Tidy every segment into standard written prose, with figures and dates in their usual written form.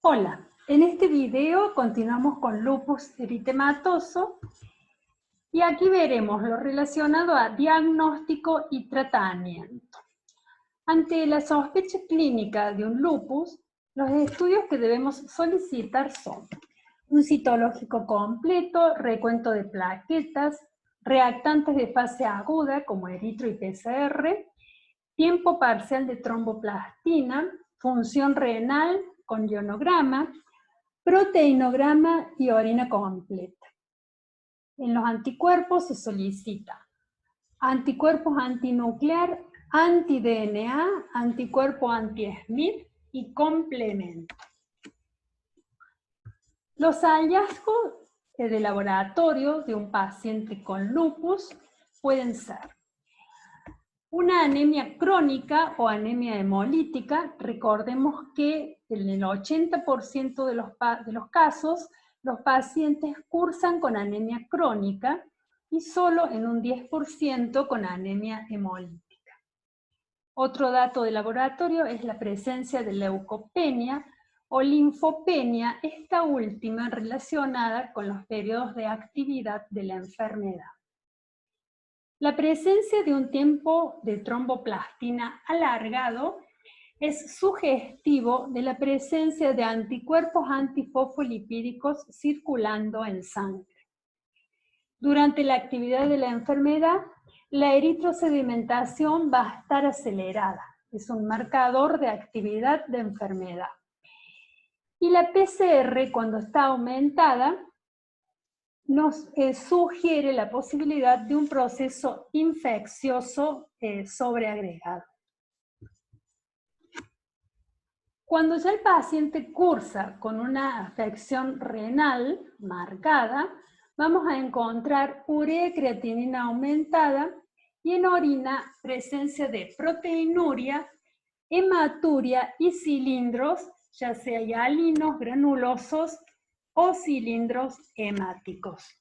Hola, en este video continuamos con lupus eritematoso y aquí veremos lo relacionado a diagnóstico y tratamiento. Ante la sospecha clínica de un lupus, los estudios que debemos solicitar son un citológico completo, recuento de plaquetas, reactantes de fase aguda como eritro y PCR, tiempo parcial de tromboplastina, función renal con ionograma, proteinograma y orina completa. En los anticuerpos se solicita anticuerpos antinuclear, anti-DNA, anticuerpo anti-SMID y complemento. Los hallazgos de laboratorio de un paciente con lupus pueden ser una anemia crónica o anemia hemolítica. Recordemos que en el 80% de los casos los pacientes cursan con anemia crónica y solo en un 10% con anemia hemolítica. Otro dato de laboratorio es la presencia de leucopenia o linfopenia, esta última relacionada con los periodos de actividad de la enfermedad. La presencia de un tiempo de tromboplastina alargado es sugestivo de la presencia de anticuerpos antifosfolipídicos circulando en sangre. Durante la actividad de la enfermedad, la eritrosedimentación va a estar acelerada. Es un marcador de actividad de enfermedad. Y la PCR, cuando está aumentada, nos sugiere la posibilidad de un proceso infeccioso sobreagregado. Cuando ya el paciente cursa con una afección renal marcada, vamos a encontrar urea y creatinina aumentada y en orina presencia de proteinuria, hematuria y cilindros, ya sea hialinos, granulosos o cilindros hemáticos.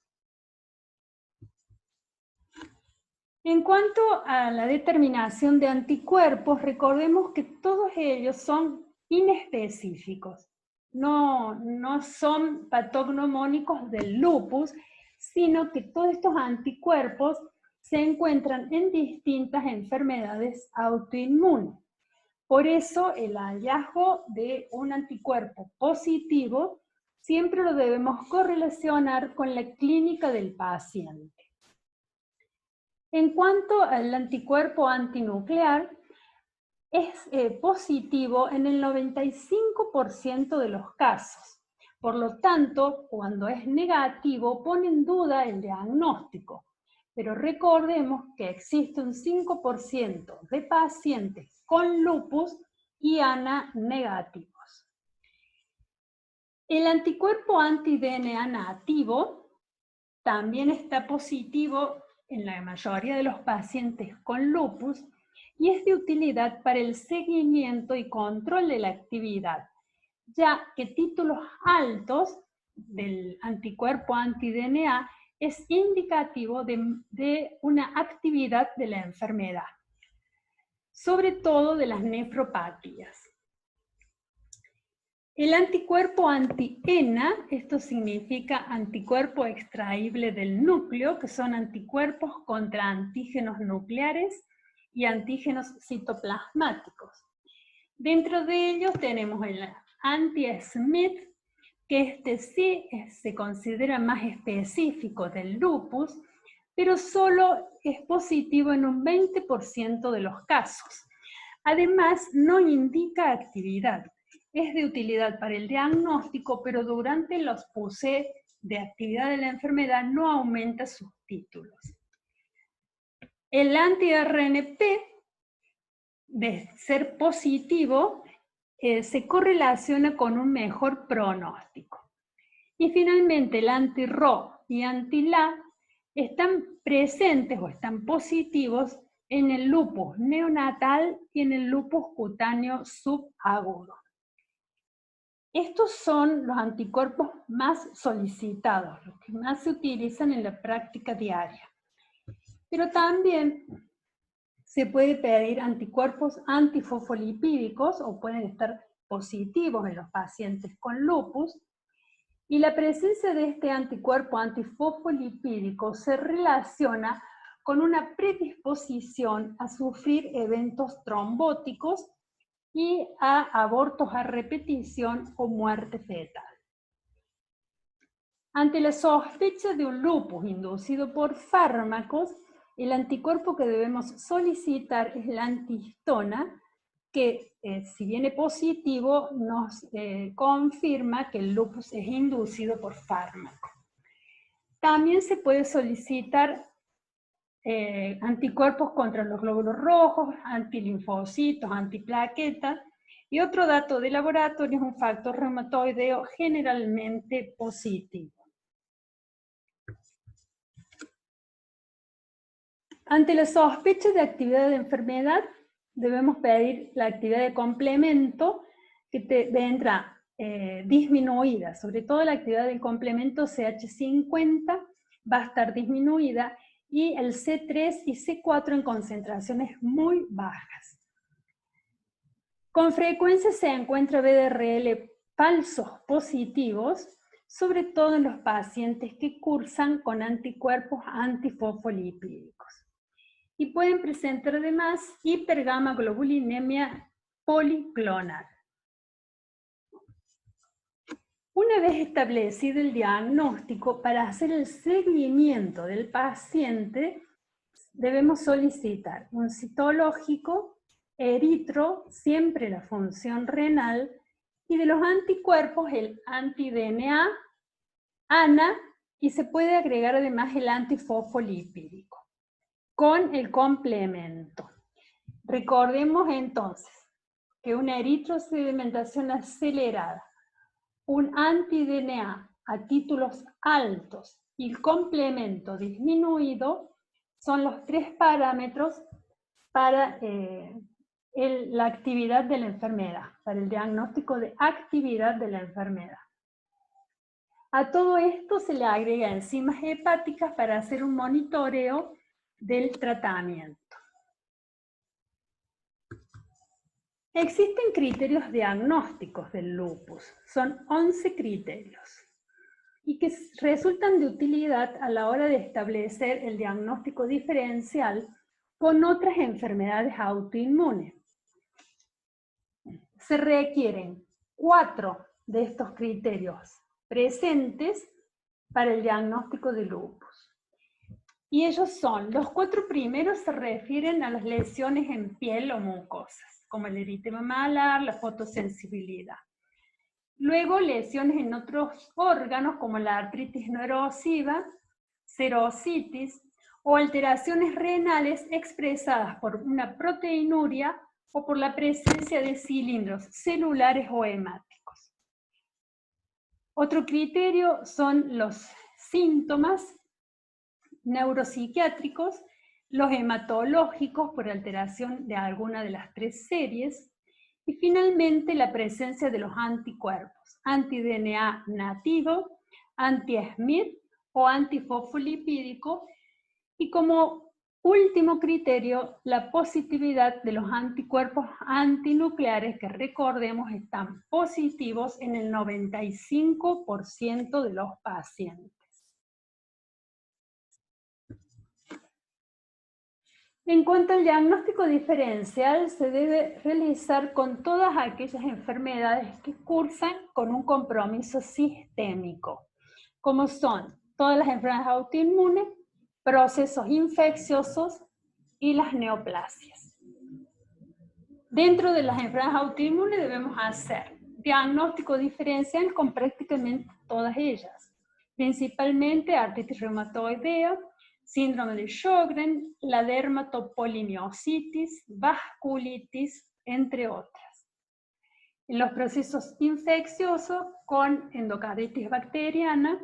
En cuanto a la determinación de anticuerpos, recordemos que todos ellos son inespecíficos, no son patognomónicos del lupus, sino que todos estos anticuerpos se encuentran en distintas enfermedades autoinmunes. Por eso el hallazgo de un anticuerpo positivo siempre lo debemos correlacionar con la clínica del paciente. En cuanto al anticuerpo antinuclear, es positivo en el 95% de los casos. Por lo tanto, cuando es negativo, pone en duda el diagnóstico. Pero recordemos que existe un 5% de pacientes con lupus y ANA negativos. El anticuerpo anti-DNA nativo también está positivo en la mayoría de los pacientes con lupus y es de utilidad para el seguimiento y control de la actividad, ya que títulos altos del anticuerpo anti-DNA es indicativo de una actividad de la enfermedad, sobre todo de las nefropatías. El anticuerpo anti-ENA, esto significa anticuerpo extraíble del núcleo, que son anticuerpos contra antígenos nucleares y antígenos citoplasmáticos. Dentro de ellos tenemos el anti-SMID, que este sí se considera más específico del lupus, pero solo es positivo en un 20% de los casos. Además, no indica actividad. Es de utilidad para el diagnóstico, pero durante los PUSE de actividad de la enfermedad no aumenta sus títulos. El anti-RNP, de ser positivo, se correlaciona con un mejor pronóstico. Y finalmente el anti-RO y anti-LA están presentes o están positivos en el lupus neonatal y en el lupus cutáneo subagudo. Estos son los anticuerpos más solicitados, los que más se utilizan en la práctica diaria. Pero también se puede pedir anticuerpos antifosfolipídicos o pueden estar positivos en los pacientes con lupus, y la presencia de este anticuerpo antifosfolipídico se relaciona con una predisposición a sufrir eventos trombóticos y a abortos a repetición o muerte fetal. Ante la sospecha de un lupus inducido por fármacos, el anticuerpo que debemos solicitar es la antihistona, que si viene positivo nos confirma que el lupus es inducido por fármaco. También se puede solicitar anticuerpos contra los glóbulos rojos, antilinfocitos, antiplaquetas, y otro dato de laboratorio es un factor reumatoideo generalmente positivo. Ante la sospecha de actividad de enfermedad, debemos pedir la actividad de complemento que vendrá disminuida, sobre todo la actividad del complemento CH50 va a estar disminuida y el C3 y C4 en concentraciones muy bajas. Con frecuencia se encuentra VDRL falsos positivos, sobre todo en los pacientes que cursan con anticuerpos antifosfolipídicos. Y pueden presentar además hipergamaglobulinemia policlonal. Una vez establecido el diagnóstico, para hacer el seguimiento del paciente, debemos solicitar un citológico, eritro, siempre la función renal, y de los anticuerpos el anti-DNA, ANA, y se puede agregar además el antifosfolipídico con el complemento. Recordemos entonces que una eritrosedimentación acelerada, un anti-DNA a títulos altos y el complemento disminuido son los tres parámetros para la actividad de la enfermedad, para el diagnóstico de actividad de la enfermedad. A todo esto se le agrega enzimas hepáticas para hacer un monitoreo del tratamiento. Existen criterios diagnósticos del lupus, son 11 criterios, y que resultan de utilidad a la hora de establecer el diagnóstico diferencial con otras enfermedades autoinmunes. Se requieren 4 de estos criterios presentes para el diagnóstico de lupus. Y ellos son, los 4 primeros se refieren a las lesiones en piel o mucosas, como el eritema malar, la fotosensibilidad. Luego lesiones en otros órganos como la artritis no erosiva, serositis o alteraciones renales expresadas por una proteinuria o por la presencia de cilindros celulares o hemáticos. Otro criterio son los síntomas neuropsiquiátricos, los hematológicos por alteración de alguna de las 3 series, y finalmente la presencia de los anticuerpos, anti-DNA nativo, anti-SMID o antifosfolipídico, y como último criterio, la positividad de los anticuerpos antinucleares, que recordemos están positivos en el 95% de los pacientes. En cuanto al diagnóstico diferencial, se debe realizar con todas aquellas enfermedades que cursan con un compromiso sistémico, como son todas las enfermedades autoinmunes, procesos infecciosos y las neoplasias. Dentro de las enfermedades autoinmunes debemos hacer diagnóstico diferencial con prácticamente todas ellas, principalmente artritis reumatoidea, síndrome de Sjögren, la dermatopolimiositis, vasculitis, entre otras. En los procesos infecciosos con endocarditis bacteriana,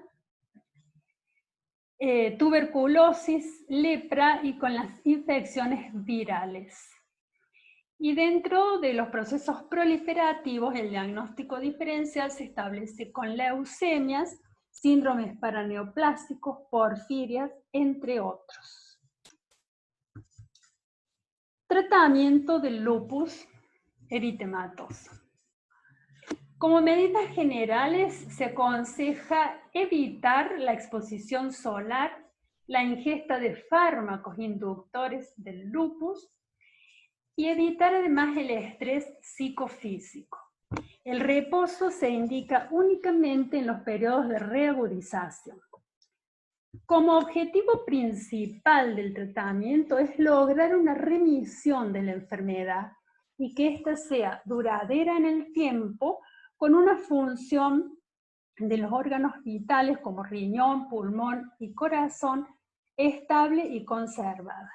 tuberculosis, lepra y con las infecciones virales. Y dentro de los procesos proliferativos, el diagnóstico diferencial se establece con leucemias, síndromes paraneoplásicos, porfirias, entre otros. Tratamiento del lupus eritematoso. Como medidas generales, se aconseja evitar la exposición solar, la ingesta de fármacos inductores del lupus y evitar además el estrés psicofísico. El reposo se indica únicamente en los periodos de reagudización. Como objetivo principal del tratamiento es lograr una remisión de la enfermedad y que ésta sea duradera en el tiempo con una función de los órganos vitales como riñón, pulmón y corazón estable y conservada.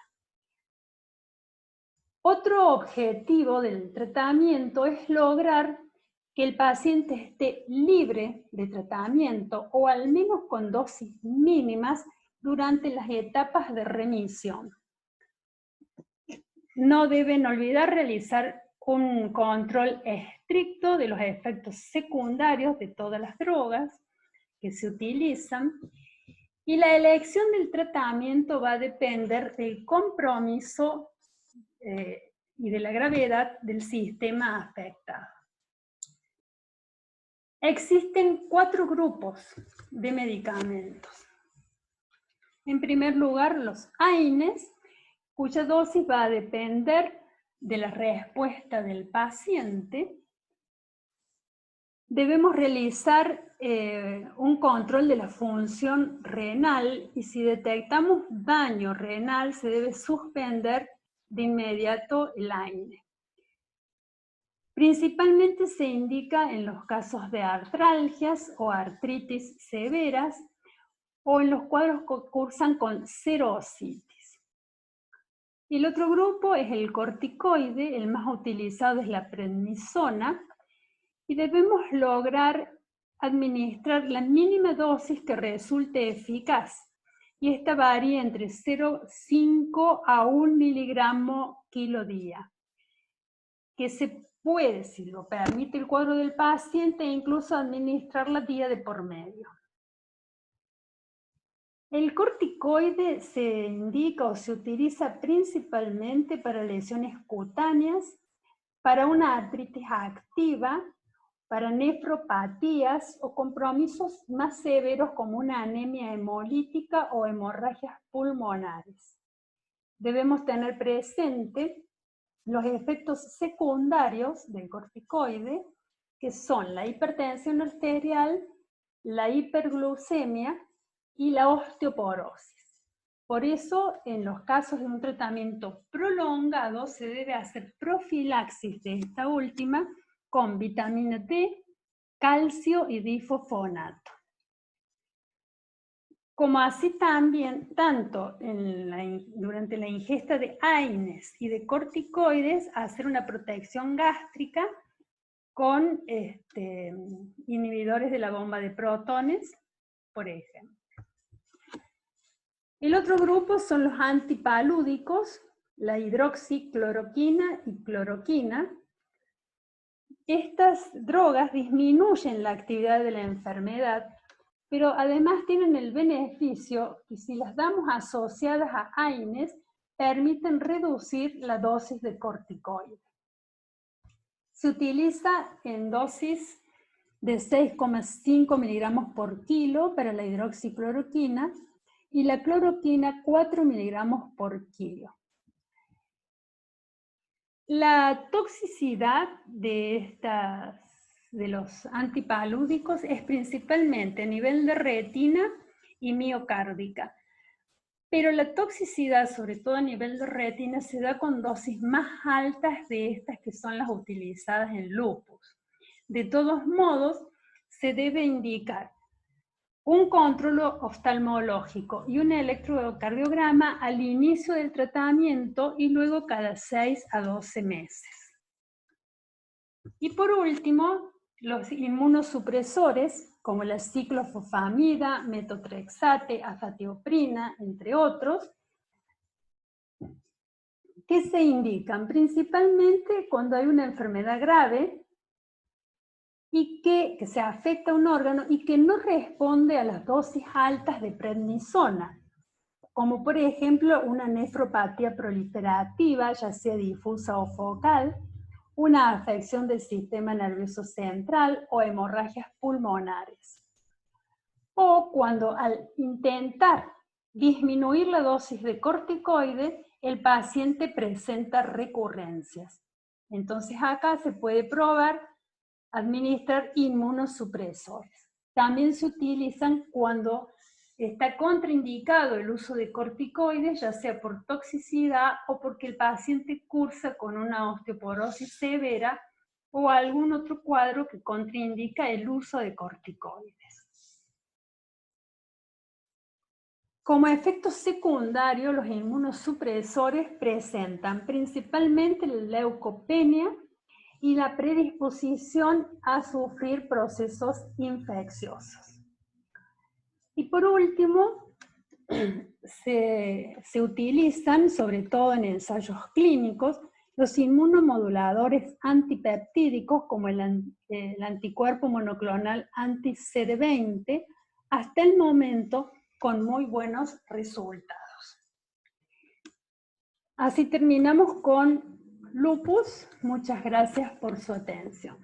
Otro objetivo del tratamiento es lograr que el paciente esté libre de tratamiento o al menos con dosis mínimas durante las etapas de remisión. No deben olvidar realizar un control estricto de los efectos secundarios de todas las drogas que se utilizan y la elección del tratamiento va a depender del compromiso y de la gravedad del sistema afectado. Existen 4 grupos de medicamentos. En primer lugar, los AINES, cuya dosis va a depender de la respuesta del paciente. Debemos realizar un control de la función renal y si detectamos daño renal se debe suspender de inmediato el AINE. Principalmente se indica en los casos de artralgias o artritis severas o en los cuadros que cursan con serositis. El otro grupo es el corticoide, el más utilizado es la prednisona, y debemos lograr administrar la mínima dosis que resulte eficaz, y esta varía entre 0,5 a 1 miligramo kilo día, que se puede, si lo permite el cuadro del paciente, incluso administrarla día de por medio. El corticoide se indica o se utiliza principalmente para lesiones cutáneas, para una artritis activa, para nefropatías o compromisos más severos como una anemia hemolítica o hemorragias pulmonares. Debemos tener presente los efectos secundarios del corticoide, que son la hipertensión arterial, la hiperglucemia y la osteoporosis. Por eso, en los casos de un tratamiento prolongado, se debe hacer profilaxis de esta última con vitamina D, calcio y difosfonato. Como así también, tanto durante la ingesta de AINES y de corticoides, hacer una protección gástrica con inhibidores de la bomba de protones, por ejemplo. El otro grupo son los antipalúdicos, la hidroxicloroquina y cloroquina. Estas drogas disminuyen la actividad de la enfermedad, pero además tienen el beneficio que si las damos asociadas a AINES, permiten reducir la dosis de corticoide. Se utiliza en dosis de 6,5 miligramos por kilo para la hidroxicloroquina y la cloroquina 4 miligramos por kilo. La toxicidad de los antipalúdicos es principalmente a nivel de retina y miocárdica, pero la toxicidad, sobre todo a nivel de retina, se da con dosis más altas de estas que son las utilizadas en lupus. De todos modos, se debe indicar un control oftalmológico y un electrocardiograma al inicio del tratamiento y luego cada 6 a 12 meses. Y por último, los inmunosupresores, como la ciclofosfamida, metotrexate, afatioprina, entre otros, que se indican principalmente cuando hay una enfermedad grave y que se afecta a un órgano y que no responde a las dosis altas de prednisona, como por ejemplo una nefropatía proliferativa, ya sea difusa o focal, una afección del sistema nervioso central o hemorragias pulmonares. O cuando al intentar disminuir la dosis de corticoide, el paciente presenta recurrencias. Entonces acá se puede probar administrar inmunosupresores. También se utilizan cuando está contraindicado el uso de corticoides, ya sea por toxicidad o porque el paciente cursa con una osteoporosis severa o algún otro cuadro que contraindica el uso de corticoides. Como efecto secundario, los inmunosupresores presentan principalmente la leucopenia y la predisposición a sufrir procesos infecciosos. Y por último, se utilizan, sobre todo en ensayos clínicos, los inmunomoduladores antipeptídicos como el anticuerpo monoclonal anti-CD20, hasta el momento con muy buenos resultados. Así terminamos con lupus. Muchas gracias por su atención.